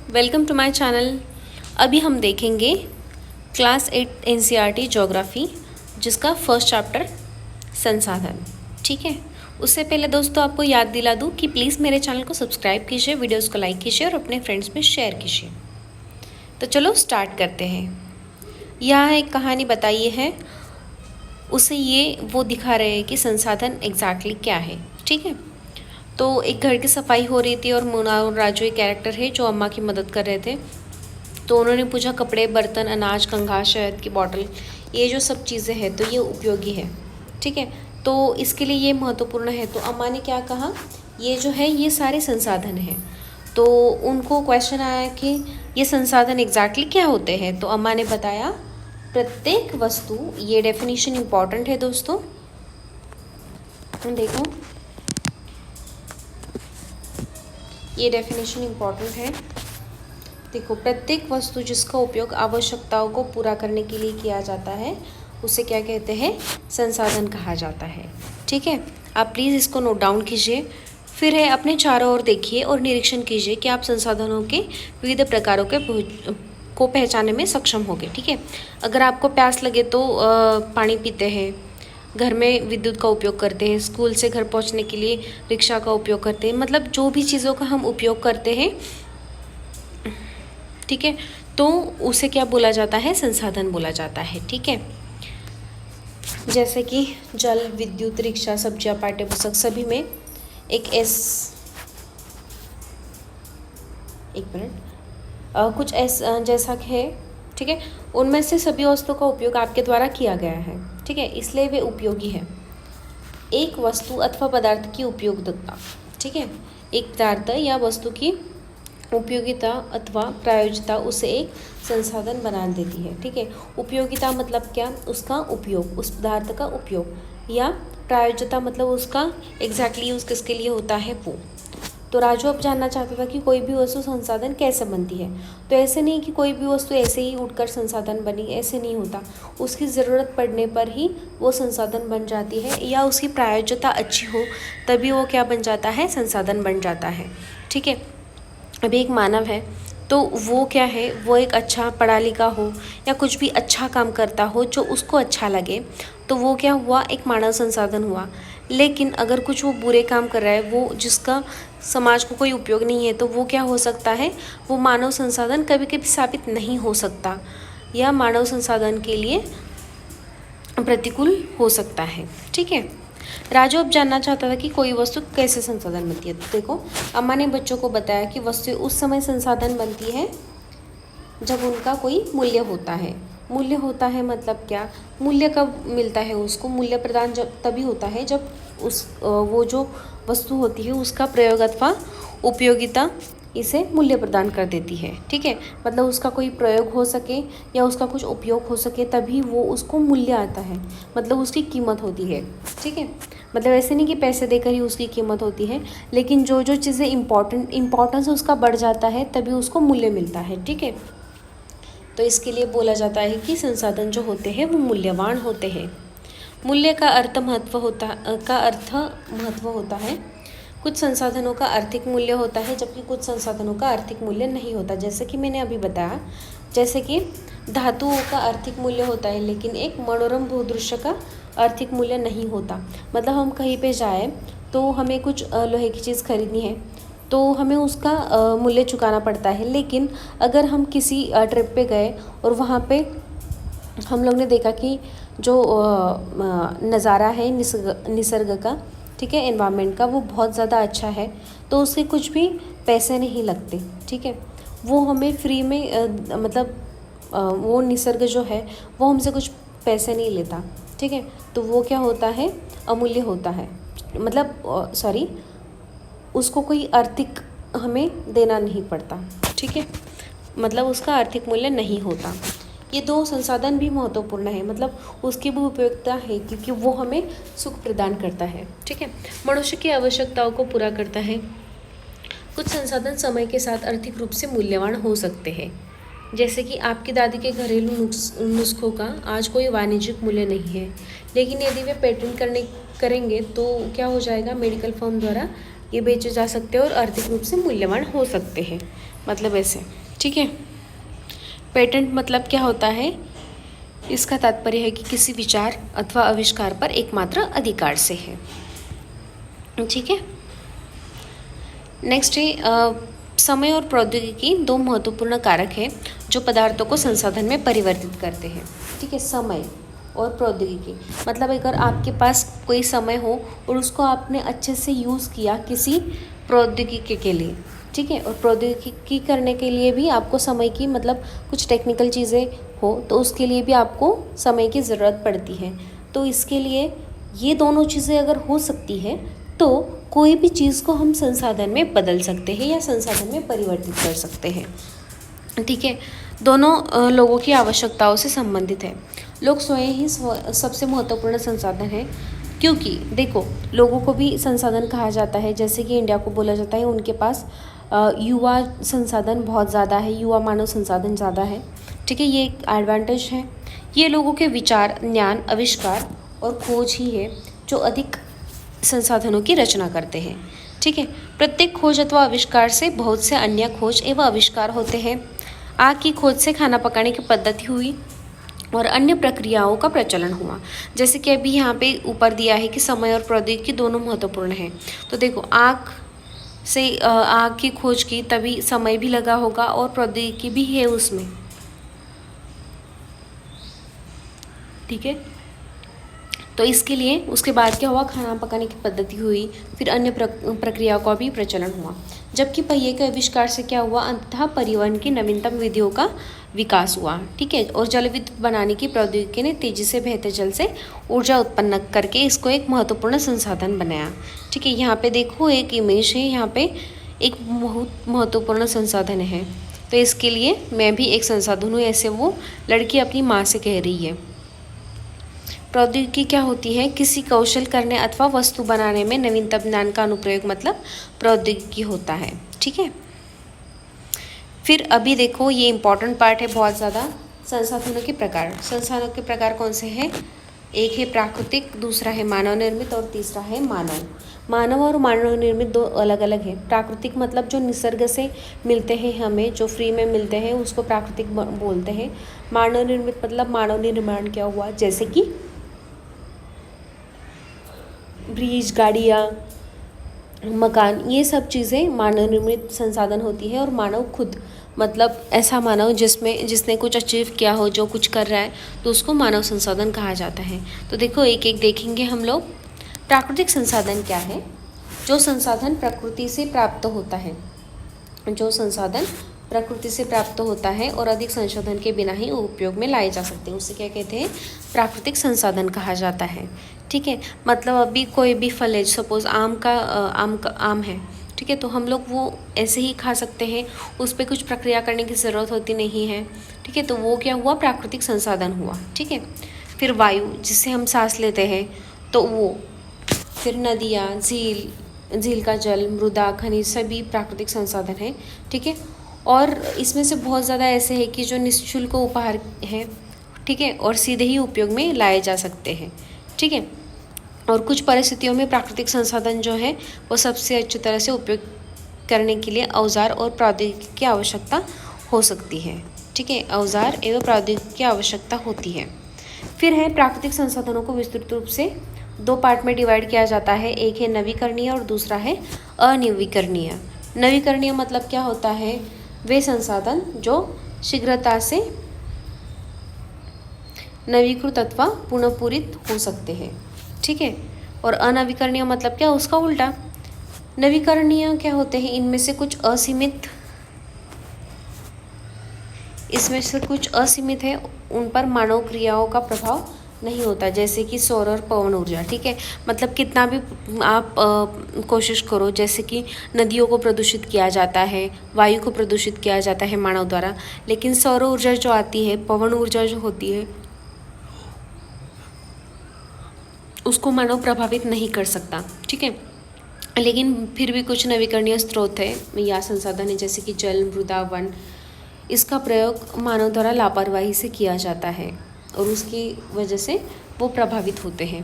Welcome to my channel. अभी हम देखेंगे क्लास 8 एनसीईआरटी ज्योग्राफी, जिसका फर्स्ट चैप्टर संसाधन। ठीक है, उससे पहले दोस्तों आपको याद दिला दूँ कि प्लीज़ मेरे चैनल को सब्सक्राइब कीजिए, वीडियोस को लाइक कीजिए और अपने फ्रेंड्स में शेयर कीजिए। तो चलो स्टार्ट करते हैं। यहाँ एक कहानी बताई है, उसे ये वो दिखा रहे हैं कि संसाधन एग्जैक्टली क्या है। ठीक है, तो एक घर की सफाई हो रही थी और मोना और राजू एक कैरेक्टर है जो अम्मा की मदद कर रहे थे। तो उन्होंने पूछा कपड़े, बर्तन, अनाज, कंघा, शहद की बॉटल, ये जो सब चीज़ें हैं तो ये उपयोगी है। ठीक है, तो इसके लिए ये महत्वपूर्ण है। तो अम्मा ने क्या कहा, ये जो है ये सारे संसाधन हैं। तो उनको क्वेश्चन आया कि ये संसाधन एग्जैक्टली क्या होते हैं। तो अम्मा ने बताया प्रत्येक वस्तु, ये डेफिनेशन इम्पॉर्टेंट है दोस्तों, देखो ये डेफिनेशन इम्पॉर्टेंट है। देखो, प्रत्येक वस्तु जिसका उपयोग आवश्यकताओं को पूरा करने के लिए किया जाता है उसे क्या कहते हैं, संसाधन कहा जाता है। ठीक है, आप प्लीज़ इसको नोट डाउन कीजिए। फिर है अपने चारों ओर देखिए और निरीक्षण कीजिए कि आप संसाधनों के विविध प्रकारों को पहचानने में सक्षम होंगे। ठीक है, अगर आपको प्यास लगे तो पानी पीते हैं, घर में विद्युत का उपयोग करते हैं, स्कूल से घर पहुंचने के लिए रिक्शा का उपयोग करते हैं, मतलब जो भी चीज़ों का हम उपयोग करते हैं, ठीक है, तो उसे क्या बोला जाता है, संसाधन बोला जाता है। ठीक है, जैसे कि जल, विद्युत, रिक्शा, सब्जियां, पाठ्य पुस्तक, सभी में कुछ जैसा है। ठीक है, उनमें से सभी वस्तुओं का उपयोग आपके द्वारा किया गया है। ठीक है, इसलिए वे उपयोगी है। एक वस्तु अथवा पदार्थ की उपयोगिता, ठीक है, एक पदार्थ या वस्तु की उपयोगिता अथवा प्रायोजिकता उसे एक संसाधन बना देती है। ठीक है, उपयोगिता मतलब क्या, उसका उपयोग, उस पदार्थ का उपयोग, या प्रायोजिकता मतलब उसका एग्जैक्टली यूज़ किसके लिए होता है वो। तो राजू अब जानना चाहता था कि कोई भी वस्तु संसाधन कैसे बनती है। तो ऐसे नहीं कि कोई भी वस्तु ऐसे ही उठकर संसाधन बनी, ऐसे नहीं होता। उसकी ज़रूरत पड़ने पर ही वो संसाधन बन जाती है, या उसकी प्रायोजिकता अच्छी हो तभी वो क्या बन जाता है, संसाधन बन जाता है। ठीक है, अभी एक मानव है तो वो क्या है, वो एक अच्छा पढ़ा लिखा हो या कुछ भी अच्छा काम करता हो जो उसको अच्छा लगे, तो वो क्या हुआ, एक मानव संसाधन हुआ। लेकिन अगर कुछ वो बुरे काम कर रहा है, वो जिसका समाज को कोई उपयोग नहीं है, तो वो क्या हो सकता है, वो मानव संसाधन कभी कभी साबित नहीं हो सकता, या मानव संसाधन के लिए प्रतिकूल हो सकता है। ठीक है, राजू अब जानना चाहता था कि कोई वस्तु कैसे संसाधन बनती है। तो देखो, अम्मा ने बच्चों को बताया कि वस्तु उस समय संसाधन बनती है जब उनका कोई मूल्य होता है। मूल्य होता है मतलब क्या, मूल्य कब मिलता है उसको, मूल्य प्रदान जब तभी होता है जब वो जो वस्तु होती है उसका प्रयोग अथवा उपयोगिता इसे मूल्य प्रदान कर देती है। ठीक है, मतलब उसका कोई प्रयोग हो सके या उसका कुछ उपयोग हो सके, तभी वो उसको मूल्य आता है, मतलब उसकी कीमत होती है। ठीक है, मतलब ऐसे नहीं कि पैसे देकर ही उसकी कीमत होती है, लेकिन जो जो चीज़ें इम्पॉर्टेंस उसका बढ़ जाता है तभी उसको मूल्य मिलता है। ठीक है, तो इसके लिए बोला जाता है कि संसाधन जो होते हैं वो मूल्यवान होते हैं। मूल्य का अर्थ महत्व होता है। कुछ संसाधनों का आर्थिक मूल्य होता है जबकि कुछ संसाधनों का आर्थिक मूल्य नहीं होता। जैसे कि मैंने अभी बताया, जैसे कि धातुओं का आर्थिक मूल्य होता है लेकिन एक मनोरम भूदृश्य का आर्थिक मूल्य नहीं होता। मतलब हम कहीं पे जाए तो हमें कुछ लोहे की चीज़ खरीदनी है तो हमें उसका मूल्य चुकाना पड़ता है, लेकिन अगर हम किसी ट्रिप पे गए और वहाँ पे हम लोग ने देखा कि जो नज़ारा है निसर्ग का, ठीक है, एनवायरनमेंट का, वो बहुत ज़्यादा अच्छा है, तो उसके कुछ भी पैसे नहीं लगते। ठीक है, वो हमें फ्री में मतलब वो निसर्ग जो है वो हमसे कुछ पैसे नहीं लेता। ठीक है, तो वो क्या होता है, अमूल्य होता है, मतलब सॉरी, उसको कोई आर्थिक हमें देना नहीं पड़ता। ठीक है, मतलब उसका आर्थिक मूल्य नहीं होता। ये दो संसाधन भी महत्वपूर्ण है, मतलब उसकी भी उपयोगिता है क्योंकि वो हमें सुख प्रदान करता है। ठीक है, मनुष्य की आवश्यकताओं को पूरा करता है। कुछ संसाधन समय के साथ आर्थिक रूप से मूल्यवान हो सकते हैं, जैसे कि आपकी दादी के घरेलू नुस्खों का आज कोई वाणिज्यिक मूल्य नहीं है, लेकिन यदि वे पेटेंट करेंगे तो क्या हो जाएगा, मेडिकल फर्म द्वारा ये बेचे जा सकते हैं और आर्थिक रूप से मूल्यवान हो सकते हैं। मतलब ऐसे, ठीक है। पेटेंट मतलब क्या होता है, इसका तात्पर्य है कि किसी विचार अथवा आविष्कार पर एकमात्र अधिकार से है, ठीक है। नेक्स्ट है समय और प्रौद्योगिकी दो महत्वपूर्ण कारक हैं जो पदार्थों को संसाधन में परिवर्तित करते हैं, ठीक है। समय और प्रौद्योगिकी मतलब अगर आपके पास कोई समय हो और उसको आपने अच्छे से यूज़ किया किसी प्रौद्योगिकी के लिए, ठीक है, और प्रौद्योगिकी करने के लिए भी आपको समय की मतलब कुछ टेक्निकल चीज़ें हो तो उसके लिए भी आपको समय की ज़रूरत पड़ती है। तो इसके लिए ये दोनों चीज़ें अगर हो सकती है तो कोई भी चीज़ को हम संसाधन में बदल सकते हैं या संसाधन में परिवर्तित कर सकते हैं, ठीक है। दोनों लोगों की आवश्यकताओं से संबंधित है। लोग स्वयं ही सबसे महत्वपूर्ण संसाधन है, क्योंकि देखो लोगों को भी संसाधन कहा जाता है। जैसे कि इंडिया को बोला जाता है उनके पास युवा संसाधन बहुत ज़्यादा है, युवा मानव संसाधन ज़्यादा है, ठीक है। ये एक एडवांटेज है। ये लोगों के विचार, ज्ञान, आविष्कार और खोज ही है जो अधिक संसाधनों की रचना करते हैं, ठीक है। प्रत्येक खोज अथवा आविष्कार से बहुत से अन्य खोज एवं आविष्कार होते हैं। आग की खोज से खाना पकाने की पद्धति हुई और अन्य प्रक्रियाओं का प्रचलन हुआ। जैसे कि अभी यहाँ पे ऊपर दिया है कि समय और प्रौद्योगिकी दोनों महत्वपूर्ण हैं। तो देखो आग की खोज की तभी समय भी लगा होगा और प्रौद्योगिकी भी है उसमें, ठीक है। तो इसके लिए उसके बाद क्या हुआ, खाना पकाने की पद्धति हुई, फिर अन्य प्रक्रियाओं का भी प्रचलन हुआ। जबकि पहिए के आविष्कार से क्या हुआ, अंततः परिवहन की नवीनतम विधियों का विकास हुआ, ठीक है। और जल विद्युत बनाने की प्रौद्योगिकी ने तेजी से बहते जल से ऊर्जा उत्पन्न करके इसको एक महत्वपूर्ण संसाधन बनाया, ठीक है। यहाँ पे देखो एक इमेज है, यहाँ पे एक बहुत महत्वपूर्ण संसाधन है। तो इसके लिए मैं भी एक संसाधन हूँ, ऐसे वो लड़की अपनी माँ से कह रही है। प्रौद्योगिकी क्या होती है, किसी कौशल करने अथवा वस्तु बनाने में नवीनतम ज्ञान का अनुप्रयोग मतलब प्रौद्योगिकी होता है, ठीक है। फिर अभी देखो ये इम्पॉर्टेंट पार्ट है बहुत ज़्यादा, संसाधनों के प्रकार। संसाधनों के प्रकार कौन से हैं, एक है प्राकृतिक, दूसरा है मानव निर्मित और तीसरा है मानव। मानव और मानव निर्मित दो अलग अलग है। प्राकृतिक मतलब जो निसर्ग से मिलते हैं, हमें जो फ्री में मिलते हैं उसको प्राकृतिक बोलते हैं। मानव निर्मित मतलब मानव निर्माण क्या हुआ, जैसे कि ब्रिज, गाड़ियाँ, मकान, ये सब चीज़ें मानव निर्मित संसाधन होती है। और मानव खुद मतलब ऐसा मानव जिसने कुछ अचीव किया हो, जो कुछ कर रहा है, तो उसको मानव संसाधन कहा जाता है। तो देखो एक एक देखेंगे हम लोग। प्राकृतिक संसाधन क्या है, जो संसाधन प्रकृति से प्राप्त होता है, जो संसाधन प्रकृति से प्राप्त होता है और अधिक संशोधन के बिना ही उपयोग में लाए जा सकते हैं, उसे क्या कहते हैं, प्राकृतिक संसाधन कहा जाता है, ठीक है। मतलब अभी कोई भी फल है, सपोज आम है, ठीक है, तो हम लोग वो ऐसे ही खा सकते हैं, उस पर कुछ प्रक्रिया करने की ज़रूरत होती नहीं है, ठीक है। तो वो क्या हुआ, प्राकृतिक संसाधन हुआ, ठीक है। फिर वायु, जिससे हम सांस लेते हैं, तो वो, फिर नदियाँ, झील का जल, मृदा, खनिज, सभी प्राकृतिक संसाधन हैं, ठीक है। और इसमें से बहुत ज़्यादा ऐसे हैं कि जो निःशुल्क उपहार है, ठीक है, और सीधे ही उपयोग में लाए जा सकते हैं, ठीक है। और कुछ परिस्थितियों में प्राकृतिक संसाधन जो है वो सबसे अच्छी तरह से उपयोग करने के लिए औजार और प्रौद्योगिकी की आवश्यकता हो सकती है, ठीक है। औजार एवं प्रौद्योगिकी की आवश्यकता होती है। फिर है प्राकृतिक संसाधनों को विस्तृत रूप से दो पार्ट में डिवाइड किया जाता है, एक है नवीकरणीय और दूसरा है अनवीकरणीय। नवीकरणीय मतलब क्या होता है, वे संसाधन जो शीघ्रता से नवीकृत अथवा पुनःपूरित हो सकते हैं, ठीक है। और अनवीकरणीय मतलब क्या, उसका उल्टा। नवीकरणीय क्या होते हैं, इसमें से कुछ असीमित है, उन पर मानव क्रियाओं का प्रभाव नहीं होता, जैसे कि सौर और पवन ऊर्जा, ठीक है। मतलब कितना भी आप कोशिश करो, जैसे कि नदियों को प्रदूषित किया जाता है, वायु को प्रदूषित किया जाता है मानव द्वारा, लेकिन सौर ऊर्जा जो आती है, पवन ऊर्जा जो होती है, उसको मानव प्रभावित नहीं कर सकता, ठीक है। लेकिन फिर भी कुछ नवीकरणीय स्रोत है या संसाधन है, जैसे कि जल, मृदा, वन, इसका प्रयोग मानव द्वारा लापरवाही से किया जाता है और उसकी वजह से वो प्रभावित होते हैं।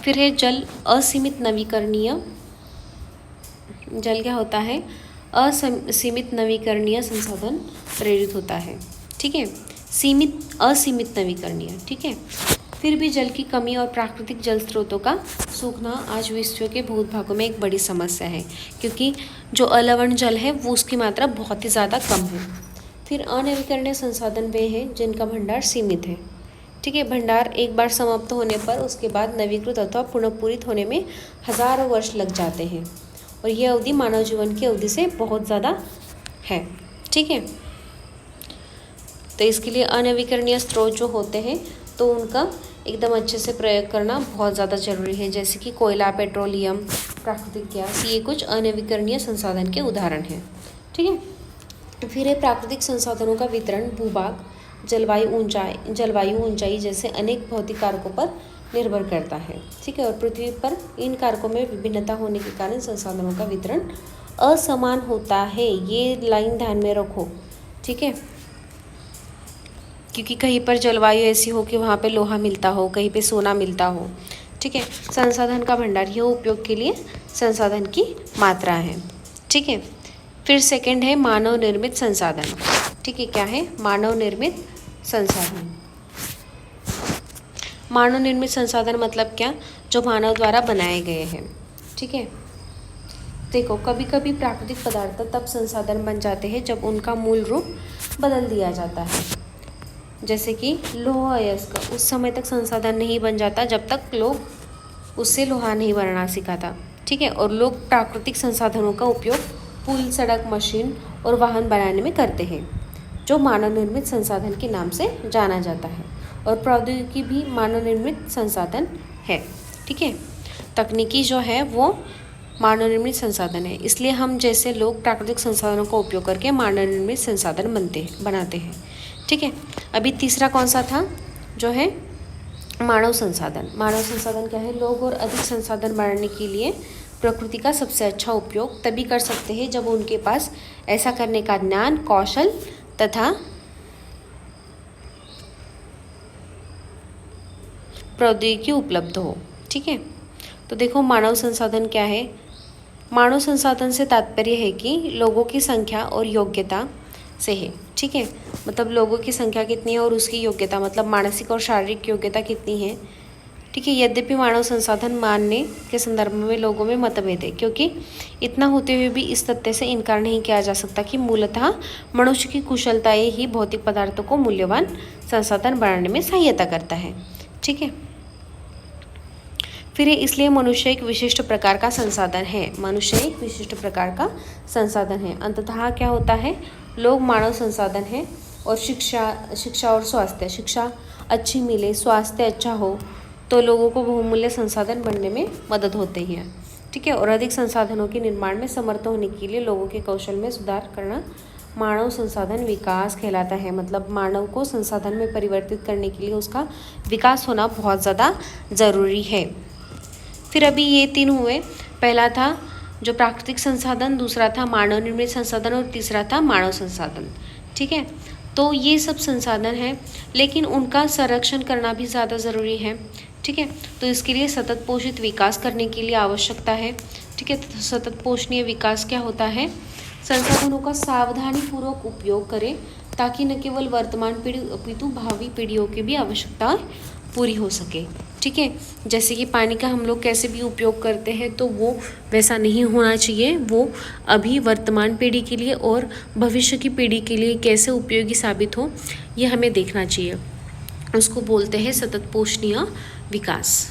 फिर है जल, असीमित नवीकरणीय। जल क्या होता है, असीमित नवीकरणीय संसाधन प्रेरित होता है। ठीक है, असीमित नवीकरणीय। ठीक है, फिर भी जल की कमी और प्राकृतिक जल स्रोतों का सूखना आज विश्व के बहुत भागों में एक बड़ी समस्या है, क्योंकि जो अलवण जल है वो उसकी मात्रा बहुत ही ज़्यादा कम है। फिर अनवीकरणीय संसाधन वे हैं जिनका भंडार सीमित है। ठीक है, भंडार एक बार समाप्त होने पर उसके बाद नवीकृत अथवा पुनःपूरित होने में हजारों वर्ष लग जाते हैं, और यह अवधि मानव जीवन की अवधि से बहुत ज़्यादा है। ठीक है, तो इसके लिए अनवीकरणीय स्रोत जो होते हैं तो उनका एकदम अच्छे से प्रयोग करना बहुत ज़्यादा जरूरी है, जैसे कि कोयला, पेट्रोलियम, प्राकृतिक गैस, ये कुछ अनवीकरणीय संसाधन के उदाहरण हैं। ठीक है, फिर है प्राकृतिक संसाधनों का वितरण भूभाग, जलवायु ऊंचाई जैसे अनेक भौतिक कारकों पर निर्भर करता है। ठीक है, और पृथ्वी पर इन कारकों में विभिन्नता होने के कारण संसाधनों का वितरण असमान होता है। ये लाइन ध्यान में रखो। ठीक है, क्योंकि कहीं पर जलवायु ऐसी हो कि वहाँ पे लोहा मिलता हो, कहीं पे सोना मिलता हो। ठीक है, संसाधन का भंडार, यह उपयोग के लिए संसाधन की मात्रा है। ठीक है, फिर सेकंड है मानव निर्मित संसाधन। ठीक है, क्या है? मानव निर्मित संसाधन। मानव निर्मित संसाधन मतलब क्या? जो मानव द्वारा बनाए गए हैं। ठीक है, देखो कभी कभी प्राकृतिक पदार्थ तब संसाधन बन जाते हैं जब उनका मूल रूप बदल दिया जाता है, जैसे कि लोहा अयस्क उस समय तक संसाधन नहीं बन जाता जब तक लोग उससे लोहा नहीं बनाना सीखा था। ठीक है, और लोग प्राकृतिक संसाधनों का उपयोग पुल, सड़क, मशीन और वाहन बनाने में करते हैं, जो मानव निर्मित संसाधन के नाम से जाना जाता है। और प्रौद्योगिकी भी मानव निर्मित संसाधन है। ठीक है, तकनीकी जो है वो मानव निर्मित संसाधन है, इसलिए हम जैसे लोग प्राकृतिक संसाधनों का उपयोग करके मानव निर्मित संसाधन बनाते हैं। ठीक है, अभी तीसरा कौन सा था? जो है मानव संसाधन। मानव संसाधन क्या है? लोग और अधिक संसाधन बढ़ाने के लिए प्रकृति का सबसे अच्छा उपयोग तभी कर सकते हैं जब उनके पास ऐसा करने का ज्ञान, कौशल तथा प्रौद्योगिकी उपलब्ध हो। ठीक है, तो देखो मानव संसाधन क्या है? मानव संसाधन से तात्पर्य है कि लोगों की संख्या और योग्यता से है। ठीक है, मतलब लोगों की संख्या कितनी है और उसकी योग्यता मतलब मानसिक और शारीरिक योग्यता कितनी है। ठीक है, यद्यपि मानव संसाधन मानने के संदर्भ में लोगों में मतभेद है, क्योंकि इतना होते हुए भी इस तथ्य से इनकार नहीं किया जा सकता कि मूलतः मनुष्य की कुशलताएं ही भौतिक पदार्थों को मूल्यवान संसाधन बनाने में सहायता करता है। ठीक है, फिर इसलिए मनुष्य एक विशिष्ट प्रकार का संसाधन है। मनुष्य एक विशिष्ट प्रकार का संसाधन है। अंततः क्या होता है? लोग मानव संसाधन है, और शिक्षा और स्वास्थ्य, शिक्षा अच्छी मिले, स्वास्थ्य अच्छा हो तो लोगों को बहुमूल्य संसाधन बनने में मदद होती है। ठीक है, और अधिक संसाधनों के निर्माण में समर्थ होने के लिए लोगों के कौशल में सुधार करना मानव संसाधन विकास कहलाता है। मतलब मानव को संसाधन में परिवर्तित करने के लिए उसका विकास होना बहुत ज़्यादा ज़रूरी है। फिर अभी ये 3 हुए। पहला था जो प्राकृतिक संसाधन, दूसरा था मानव निर्मित संसाधन और तीसरा था मानव संसाधन। ठीक है, तो ये सब संसाधन हैं, लेकिन उनका संरक्षण करना भी ज़्यादा ज़रूरी है। ठीक है, तो इसके लिए सतत पोषित विकास करने के लिए आवश्यकता है। ठीक है, तो सतत पोषणीय विकास क्या होता है? संसाधनों का सावधानीपूर्वक उपयोग करें ताकि न केवल वर्तमान पीढ़ी अपितु भावी पीढ़ियों की भी आवश्यकता पूरी हो सके। ठीक है, जैसे कि पानी का हम लोग कैसे भी उपयोग करते हैं तो वो वैसा नहीं होना चाहिए। वो अभी वर्तमान पीढ़ी के लिए और भविष्य की पीढ़ी के लिए कैसे उपयोगी साबित हो, ये हमें देखना चाहिए। उसको बोलते हैं सतत पोषणीय विकास।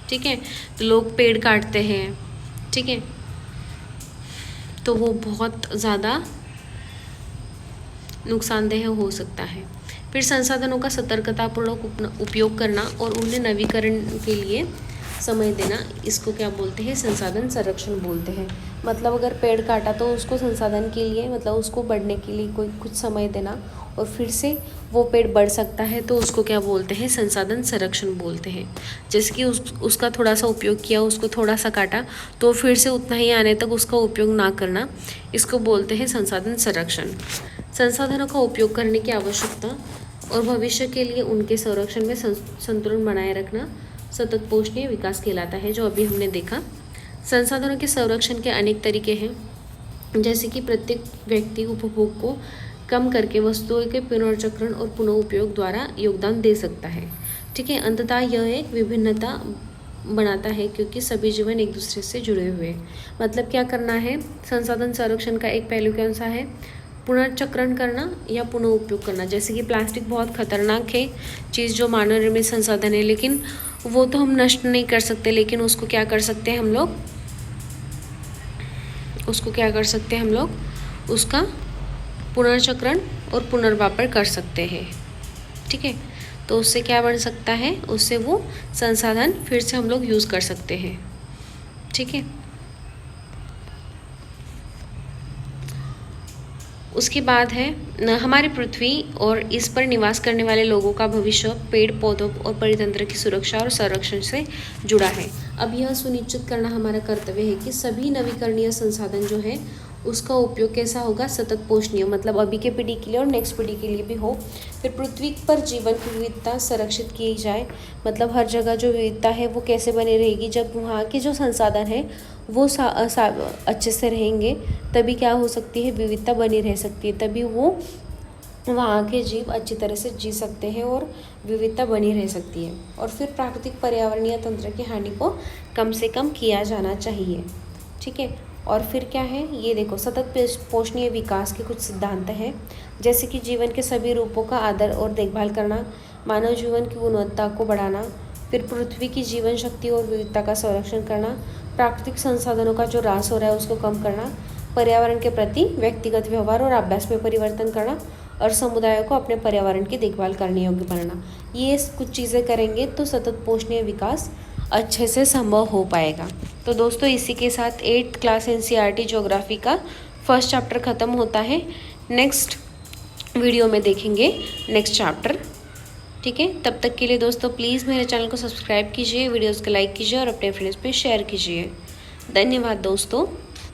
ठीक है, तो लोग पेड़ काटते हैं। ठीक है, तो वो बहुत ज़्यादा नुकसानदेह हो सकता है। फिर संसाधनों का सतर्कतापूर्वक उपयोग करना और उन्हें नवीकरण के लिए समय देना, इसको क्या बोलते हैं? संसाधन संरक्षण बोलते हैं। मतलब अगर पेड़ काटा तो उसको संसाधन के लिए, मतलब उसको बढ़ने के लिए कोई कुछ समय देना, और फिर से वो पेड़ बढ़ सकता है तो उसको क्या बोलते हैं? संसाधन संरक्षण बोलते हैं। जैसे कि उसका थोड़ा सा उपयोग किया, उसको थोड़ा सा काटा तो फिर से उतना ही आने तक उसका उपयोग ना करना, इसको बोलते हैं संसाधन संरक्षण। संसाधनों का उपयोग करने की आवश्यकता और भविष्य के लिए उनके संरक्षण में संतुलन बनाए रखना सतत पोषणीय विकास कहलाता है, जो अभी हमने देखा। संसाधनों के संरक्षण के अनेक तरीके हैं। जैसे कि प्रत्येक व्यक्ति उपभोग को कम करके वस्तुओं के पुनर्चक्रण और पुनः उपयोग द्वारा योगदान दे सकता है। ठीक है, अंततः यह एक विभिन्नता बनाता है क्योंकि सभी जीवन एक दूसरे से जुड़े हुए हैं। मतलब क्या करना है, संसाधन संरक्षण का एक पहलू कौन सा है, पुनर्चक्रण करना या पुनः उपयोग करना। जैसे कि प्लास्टिक बहुत खतरनाक है चीज़ जो मानव निर्मित संसाधन है, लेकिन वो तो हम नष्ट नहीं कर सकते, लेकिन उसको क्या कर सकते हैं हम लोग, उसका पुनर्चक्रण और पुनर्वापर कर सकते हैं। ठीक है, तो उससे क्या बन सकता है, उससे वो संसाधन फिर से हम लोग यूज़ कर सकते हैं। ठीक है, उसके बाद है हमारी पृथ्वी और इस पर निवास करने वाले लोगों का भविष्य पेड़ पौधों और परितंत्र की सुरक्षा और संरक्षण से जुड़ा है। अब यह सुनिश्चित करना हमारा कर्तव्य है कि सभी नवीकरणीय संसाधन जो है उसका उपयोग कैसा होगा, सतत पोषणीय, मतलब अभी के पीढ़ी के लिए और नेक्स्ट पीढ़ी के लिए भी हो। फिर पृथ्वी पर जीवन की विविधता संरक्षित की जाए, मतलब हर जगह जो विविधता है वो कैसे बनी रहेगी, जब वहाँ के जो संसाधन है वो अच्छे से रहेंगे तभी क्या हो सकती है, विविधता बनी रह सकती है, तभी वो वहाँ के जीव अच्छी तरह से जी सकते हैं और विविधता बनी रह सकती है। और फिर प्राकृतिक पर्यावरणीय तंत्र की हानि को कम से कम किया जाना चाहिए। ठीक है, और फिर क्या है, ये देखो सतत पोषणीय विकास के कुछ सिद्धांत हैं, जैसे कि जीवन के सभी रूपों का आदर और देखभाल करना, मानव जीवन की गुणवत्ता को बढ़ाना, फिर पृथ्वी की जीवन शक्ति और विविधता का संरक्षण करना, प्राकृतिक संसाधनों का जो ह्रास हो रहा है उसको कम करना, पर्यावरण के प्रति व्यक्तिगत व्यवहार और अभ्यास में परिवर्तन करना, और समुदायों को अपने पर्यावरण की देखभाल करने योग्य बनाना। ये कुछ चीज़ें करेंगे तो सतत पोषणीय विकास अच्छे से संभव हो पाएगा। तो दोस्तों इसी के साथ 8th क्लास NCERT ज्योग्राफी का फर्स्ट चैप्टर ख़त्म होता है। नेक्स्ट वीडियो में देखेंगे नेक्स्ट चैप्टर। ठीक है, तब तक के लिए दोस्तों प्लीज़ मेरे चैनल को सब्सक्राइब कीजिए, वीडियोज़ को लाइक कीजिए और अपने फ्रेंड्स में शेयर कीजिए। धन्यवाद दोस्तों।